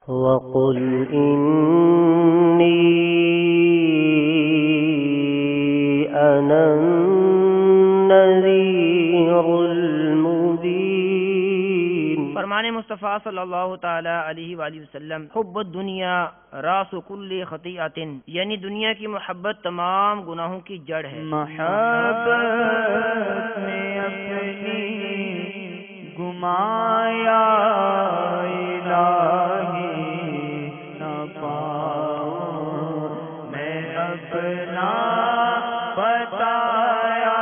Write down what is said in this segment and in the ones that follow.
وقل إني أنا النذير المبين۔ فرمان مصطفیٰ صلی اللہ تعالی علیہ وآلہ وسلم، حب الدنیا راس کل خطیئۃ، یعنی دنیا کی محبت تمام گناہوں کی جڑ ہے۔ محبت میں اپنی گمایا الہی نہ پاؤں میں اپنا بتایا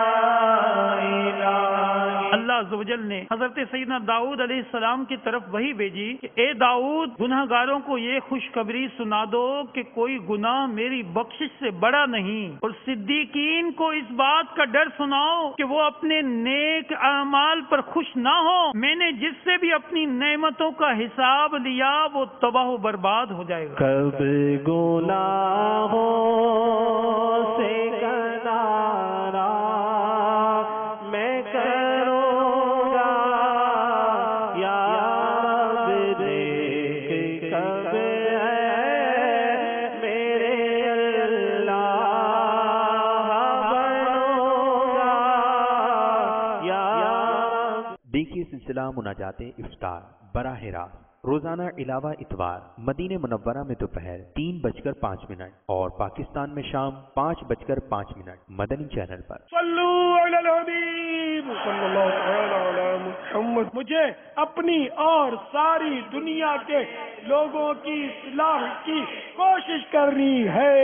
الہی۔ اللہ عز و جل نے حضرت سیدنا داؤد علیہ السلام کی طرف وحی بھیجی کہ اے داؤد، گناہگاروں کو یہ خوشخبری سنا دو کہ کوئی گناہ میری بخشش سے بڑا نہیں، اور صدیقین کو اس بات کا ڈر سناؤ کہ وہ اپنے نیک اعمال پر خوش نہ ہو، میں نے جس سے بھی اپنی نعمتوں کا حساب لیا وہ تباہ و برباد ہو جائے گا۔ کب گناہوں سے کنارہ میں کروں گا یا رب، دیکھ کب ہے میرے اللہ بنوں گا یا رب۔ دیکھیے سلسلہ مناجات افطار براہ راست روزانہ علاوہ اتوار مدینہ منورہ میں دوپہر 3:05 اور پاکستان میں شام 5:05 مدنی چینل پر۔ صلو علی الحبیب صلی اللہ تعالی علی محمد۔ مجھے اپنی اور ساری دنیا کے لوگوں کی اصلاح کی کوشش کرنی ہے۔